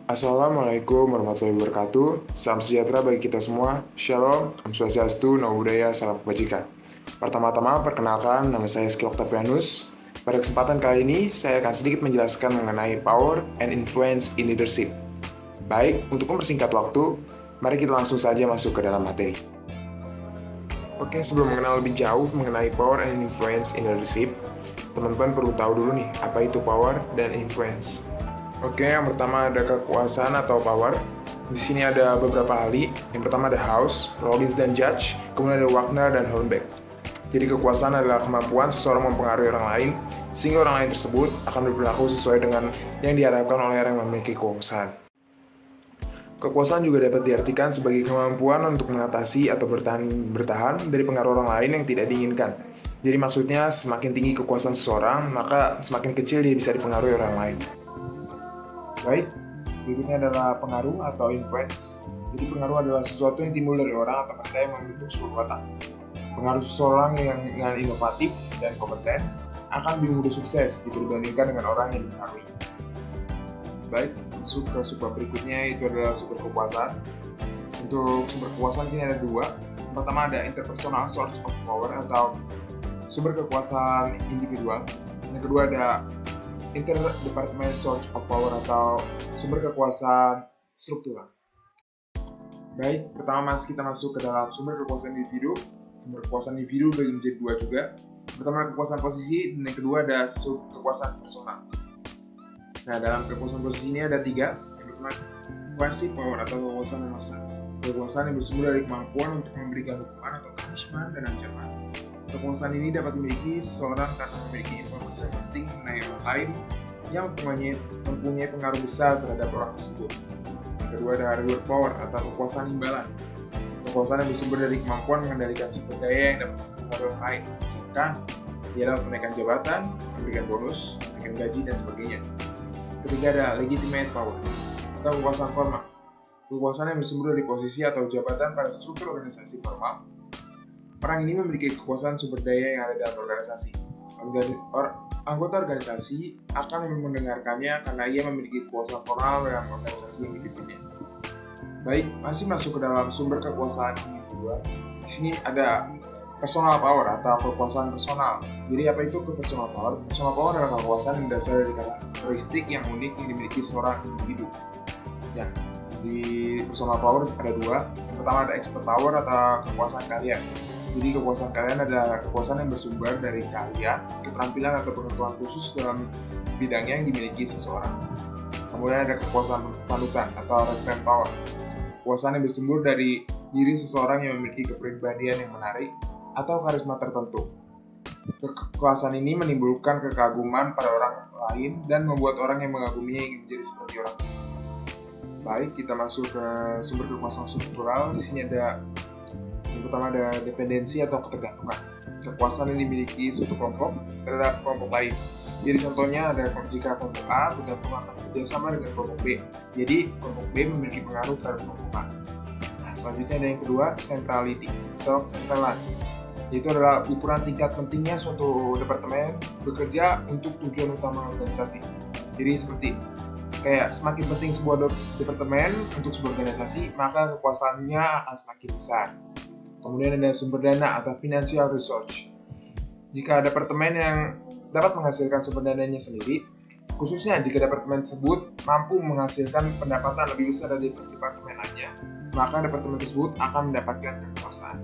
Assalamualaikum warahmatullahi wabarakatuh. Salam sejahtera bagi kita semua. Shalom, Om Swastiastu, Namo Buddhaya, Salam Kebajikan. Pertama-tama, perkenalkan, nama saya Ski Octavianus. Pada kesempatan kali ini, saya akan sedikit menjelaskan mengenai power and influence in leadership. Baik, untuk mempersingkat waktu, mari kita langsung saja masuk ke dalam materi. Oke, sebelum mengenal lebih jauh mengenai power and influence in leadership, teman-teman perlu tahu dulu nih, apa itu power dan influence. Oke, yang pertama ada kekuasaan atau power. Di sini ada beberapa ahli. Yang pertama ada House, Robbins dan Judge, kemudian ada Wagner dan Hornbeck. Jadi kekuasaan adalah kemampuan seseorang mempengaruhi orang lain, sehingga orang lain tersebut akan berperilaku sesuai dengan yang diharapkan oleh orang yang memiliki kekuasaan. Kekuasaan juga dapat diartikan sebagai kemampuan untuk mengatasi atau bertahan dari pengaruh orang lain yang tidak diinginkan. Jadi maksudnya semakin tinggi kekuasaan seseorang, maka semakin kecil dia bisa dipengaruhi orang lain. Baik, berikutnya adalah pengaruh atau influence. Jadi pengaruh adalah sesuatu yang timbul dari orang atau benda yang membentuk sebuah kekuatan. Pengaruh seseorang yang dengan inovatif dan kompeten akan lebih mudah sukses jika dibandingkan dengan orang yang dipengaruhi. Baik, masuk ke sumber berikutnya, itu adalah sumber kekuasaan. Untuk sumber kekuasaan sini ada dua. Yang pertama ada interpersonal source of power atau sumber kekuasaan individual. Yang kedua ada interdepartmental source of power atau sumber kekuasaan struktural. Baik, pertama kita masuk ke dalam sumber kekuasaan individu. Sumber kekuasaan individu bagi menjadi dua juga. Pertama kekuasaan posisi, dan yang kedua ada kekuasaan personal. Nah, dalam kekuasaan posisi ini ada tiga. Yang pertama, coercive power atau kekuasaan memaksa. Kekuasaan yang bersumber dari kemampuan untuk memberikan hukuman atau punishment dan ancaman. Kekuasaan ini dapat dimiliki seseorang karena memiliki informasi yang penting mengenai orang lain yang mempunyai pengaruh besar terhadap orang tersebut. Yang kedua ada reward power atau kekuasaan imbalan. Kekuasaan yang bersumber dari kemampuan mengendalikan sumber daya yang dapat mempengaruhi orang lain, misalkan dia dapat menaikkan jabatan, memberikan bonus, menaikkan gaji, dan sebagainya. Ketiga ada legitimate power atau kekuasaan formal. Kekuasaan yang bersumber dari posisi atau jabatan pada struktur organisasi formal. Orang ini memiliki kekuasaan sumber daya yang ada dalam organisasi. Anggota organisasi akan mendengarkannya karena ia memiliki kekuasaan formal dalam organisasi yang dipimpinnya. Baik, masih masuk ke dalam sumber kekuasaan individual. Di sini ada personal power atau kekuasaan personal. Jadi apa itu personal power? Personal power adalah kekuasaan yang dasar dari karakteristik yang unik yang dimiliki seorang individu. Ya, di personal power ada dua. Yang pertama ada expert power atau kekuasaan karya. Jadi kekuasaan kalian adalah kekuasaan yang bersumber dari karya, keterampilan atau pengetahuan khusus dalam bidangnya yang dimiliki seseorang. Kemudian ada kekuasaan panutan atau referent power. Kekuasaan yang bersumber dari diri seseorang yang memiliki kepribadian yang menarik atau karisma tertentu. Kekuasaan ini menimbulkan kekaguman pada orang lain dan membuat orang yang mengaguminya ingin menjadi seperti orang tersebut. Baik, kita masuk ke sumber kekuasaan struktural. Di sini ada yang pertama ada dependensi atau ketergantungan. Kekuasaan yang dimiliki suatu kelompok terhadap kelompok lain. Jadi contohnya ada jika kelompok A bergantung akan bekerjasama dengan kelompok B. Jadi kelompok B memiliki pengaruh terhadap kelompok A. Nah, selanjutnya ada yang kedua, centrality atau centralan. Yaitu adalah ukuran tingkat pentingnya suatu departemen bekerja untuk tujuan utama organisasi. Jadi seperti kayak semakin penting sebuah departemen untuk sebuah organisasi, maka kekuasaannya akan semakin besar. Kemudian ada sumber dana atau financial resource. Jika departemen yang dapat menghasilkan sumber dananya sendiri, khususnya jika departemen tersebut mampu menghasilkan pendapatan lebih besar dari departemen lainnya, maka departemen tersebut akan mendapatkan kekuasaan.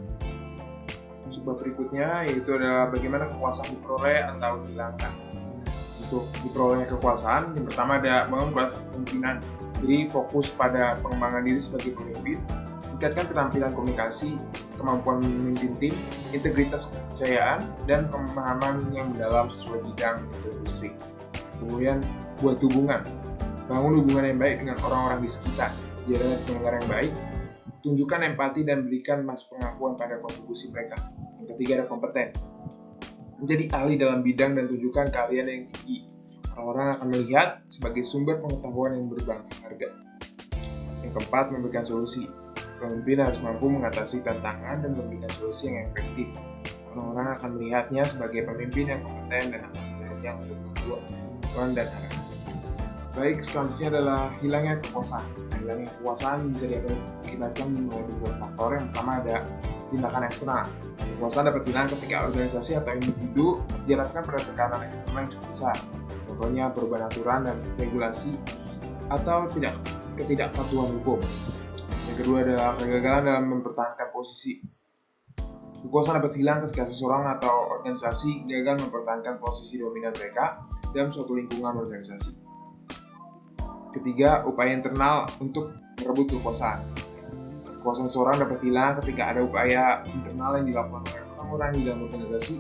Sumber berikutnya yaitu adalah bagaimana kekuasaan diperoleh atau dihilangkan. Untuk diperolehnya kekuasaan, yang pertama ada membangun kepemimpinan. Jadi fokus pada pengembangan diri sebagai pemimpin, tingkatkan keterampilan komunikasi, kemampuan memimpin tim, integritas kepercayaan, dan pemahaman yang mendalam sesuai bidang atau industri. Kemudian buat hubungan, bangun hubungan yang baik dengan orang-orang di sekitar, jadilah pendengar yang baik, tunjukkan empati dan berikan pengakuan pada kontribusi mereka. Yang ketiga ada kompeten, menjadi ahli dalam bidang dan tunjukkan keahlian yang tinggi. Orang-orang akan melihat sebagai sumber pengetahuan yang berharga. Yang keempat, memberikan solusi. Pemimpin harus mampu mengatasi tantangan dan memberikan solusi yang efektif. Orang-orang akan melihatnya sebagai pemimpin yang kompeten dan akan mencarinya untuk membuat tujuan dan harapan. Baik, selanjutnya adalah hilangnya kekuasaan. Hilangnya kekuasaan bisa diakibatkan oleh beberapa faktor. Yang pertama ada tindakan eksternal. Kekuasaan dapat hilang ketika organisasi atau individu diharapkan pada tekanan eksternal yang cukup besar. Contohnya perubahan aturan dan regulasi atau ketidakpatuhan hukum. Yang kedua adalah kegagalan dalam mempertahankan posisi. Kekuasaan dapat hilang ketika seseorang atau organisasi gagal mempertahankan posisi dominan mereka dalam suatu lingkungan organisasi. Ketiga, upaya internal untuk merebut kekuasaan. Kekuasaan seseorang dapat hilang ketika ada upaya internal yang dilakukan oleh orang-orang di dalam organisasi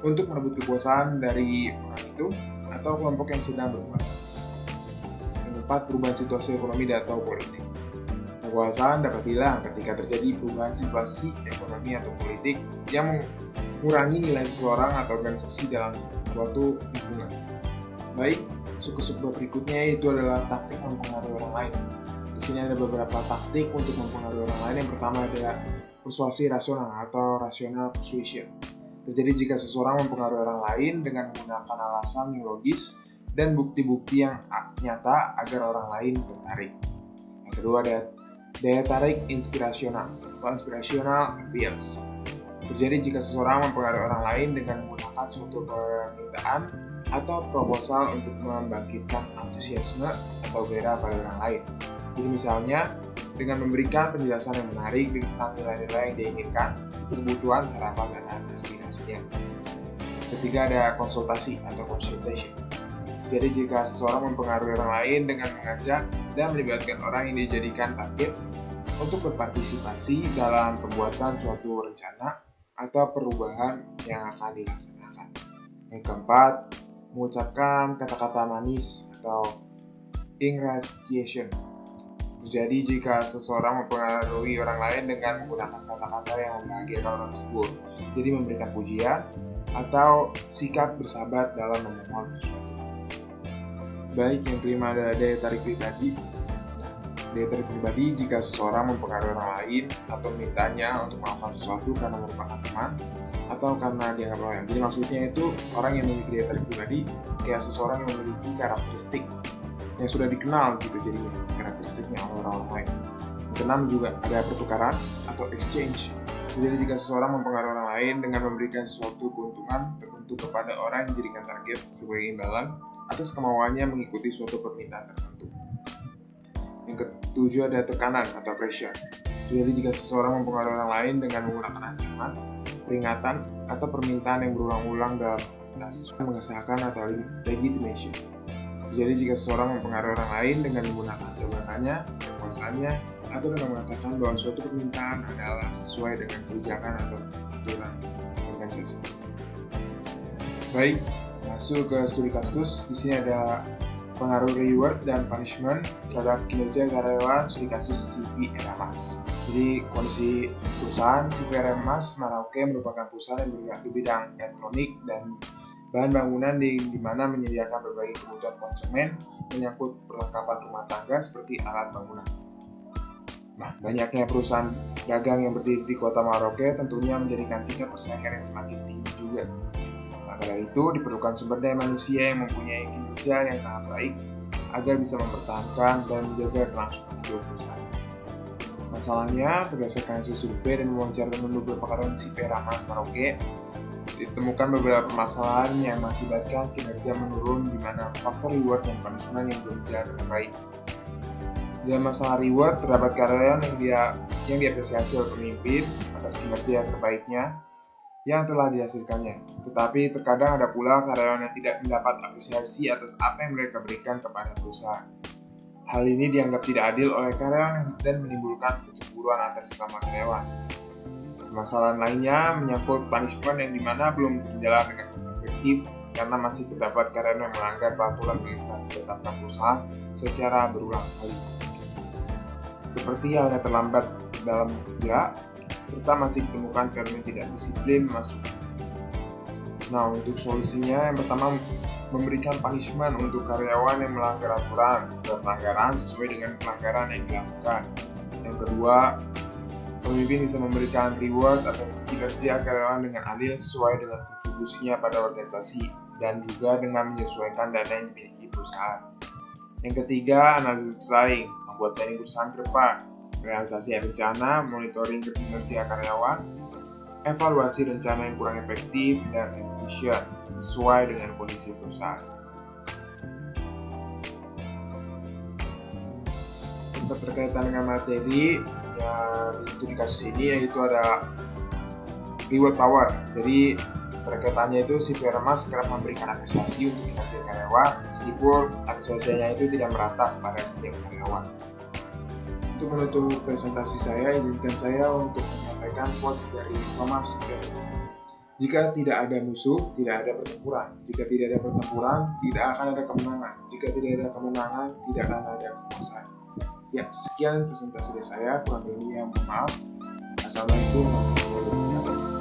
untuk merebut kekuasaan dari orang itu atau kelompok yang sedang berkuasa. Yang keempat, perubahan situasi ekonomi atau politik. Kekuasaan dapat hilang ketika terjadi perubahan situasi ekonomi atau politik yang mengurangi nilai seseorang atau organisasi dalam suatu lingkungan. Baik, sub berikutnya itu adalah taktik mempengaruhi orang lain. Di sini ada beberapa taktik untuk mempengaruhi orang lain. Yang pertama ada persuasi rasional atau rational persuasion. Terjadi jika seseorang mempengaruhi orang lain dengan menggunakan alasan yang logis dan bukti-bukti yang nyata agar orang lain tertarik. Yang kedua ada daya tarik inspirasional atau inspirational appeals. Terjadi jika seseorang mempengaruhi orang lain dengan menggunakan suatu permintaan atau proposal untuk membangkitkan antusiasme atau gairah pada orang lain. Jadi misalnya, dengan memberikan penjelasan yang menarik tentang nilai-nilai yang diinginkan, kebutuhan, harapan, dan aspirasinya. Ketiga ada konsultasi atau consultation. Jadi jika seseorang mempengaruhi orang lain dengan mengajak dan melibatkan orang yang dijadikan target untuk berpartisipasi dalam pembuatan suatu rencana atau perubahan yang akan dilaksanakan. Yang keempat, mengucapkan kata-kata manis atau ingratiation. Terjadi jika seseorang mempengaruhi orang lain dengan menggunakan kata-kata yang membahagiakan orang tersebut. Jadi memberikan pujian atau sikap bersahabat dalam memohon sesuatu. Baik, yang kelima adalah daya tarik pribadi. Daya tarik pribadi jika seseorang mempengaruhi orang lain atau memintanya untuk melakukan sesuatu karena merupakan teman atau karena dianggap loyal. Jadi maksudnya itu orang yang memiliki daya tarik pribadi kayak seseorang yang memiliki karakteristik yang sudah dikenal gitu jadinya karakteristiknya oleh orang lain. Yang keenam juga ada pertukaran atau exchange. Jadi jika seseorang mempengaruhi orang lain dengan memberikan suatu keuntungan tertentu kepada orang yang dijadikan target sebagai imbalan atas kemauannya mengikuti suatu permintaan tertentu. Yang ketujuh ada tekanan atau pressure. Jadi jika seseorang mempengaruhi orang lain dengan menggunakan ancaman, peringatan, atau permintaan yang berulang-ulang dalam sesuai mengesahkan atau legitimation. Jadi jika seseorang mempengaruhi orang lain dengan menggunakan jabatannya, kekuasaannya, atau dengan mengatakan bahwa suatu permintaan adalah sesuai dengan kebijakan atau aturan organisasi. Baik, masuk ke studi kasus. Di sini ada pengaruh reward dan punishment terhadap kinerja karyawan studi kasus CV Eramas. Jadi kondisi perusahaan CV Eramas Merauke merupakan perusahaan yang bergerak di bidang elektronik dan bahan bangunan di mana menyediakan berbagai kebutuhan konsumen menyangkut perlengkapan rumah tangga seperti alat bangunan. Nah, banyaknya perusahaan dagang yang berdiri di kota Merauke tentunya menjadikan tingkat persaingan yang semakin tinggi juga. Maka dari itu diperlukan sumber daya manusia yang mempunyai kinerja yang sangat baik agar bisa mempertahankan dan menjaga kelangsungan hidup perusahaan. Masalahnya, berdasarkan hasil survei dan wawancara dengan beberapa karyawan CV Eramas Merauke, ditemukan beberapa permasalahan yang mengakibatkan kinerja menurun di mana faktor reward dan punishment yang belum berjalan dengan baik. Dalam masalah reward, terdapat karyawan yang diapresiasi oleh pemimpin atas kinerja terbaiknya yang telah dihasilkannya. Tetapi terkadang ada pula karyawan yang tidak mendapat apresiasi atas apa yang mereka berikan kepada perusahaan. Hal ini dianggap tidak adil oleh karyawan dan menimbulkan kecemburuan antar sesama karyawan. Masalah lainnya menyangkut punishment yang dimana belum berjalan dengan efektif karena masih terdapat karyawan yang melanggar peraturan yang ditetapkan perusahaan secara berulang kali. Seperti halnya terlambat dalam bekerja, serta masih ditemukan karyawan yang tidak disiplin masuk. Nah, untuk solusinya yang pertama memberikan punishment untuk karyawan yang melanggar aturan dan pelanggaran sesuai dengan pelanggaran yang dilakukan. Yang kedua, pemimpin bisa memberikan reward atas kinerja karyawan dengan adil sesuai dengan kontribusinya pada organisasi dan juga dengan menyesuaikan dana yang dimiliki perusahaan. Yang ketiga, analisis pesaing, membuat planning perusahaan ke depan, realisasi rencana, monitoring kinerja karyawan, evaluasi rencana yang kurang efektif dan efisien sesuai dengan kondisi perusahaan. Untuk berkaitan dengan materi ya, di studi kasus ini yaitu ada reward power. Jadi berkaitannya itu si Firmas kerap memberikan apresiasi untuk kinerja karyawan meskipun apresiasinya itu tidak merata kepada setiap karyawan. Untuk menutup presentasi saya, izinkan saya untuk menyampaikan quotes dari Thomas Edison. Jika tidak ada musuh, tidak ada pertempuran. Jika tidak ada pertempuran, tidak akan ada kemenangan. Jika tidak ada kemenangan, tidak akan ada kekuasaan. Ya, sekian presentasi dari saya. Kurang lebihnya mohon maaf. Assalamualaikum warahmatullahi wabarakatuh.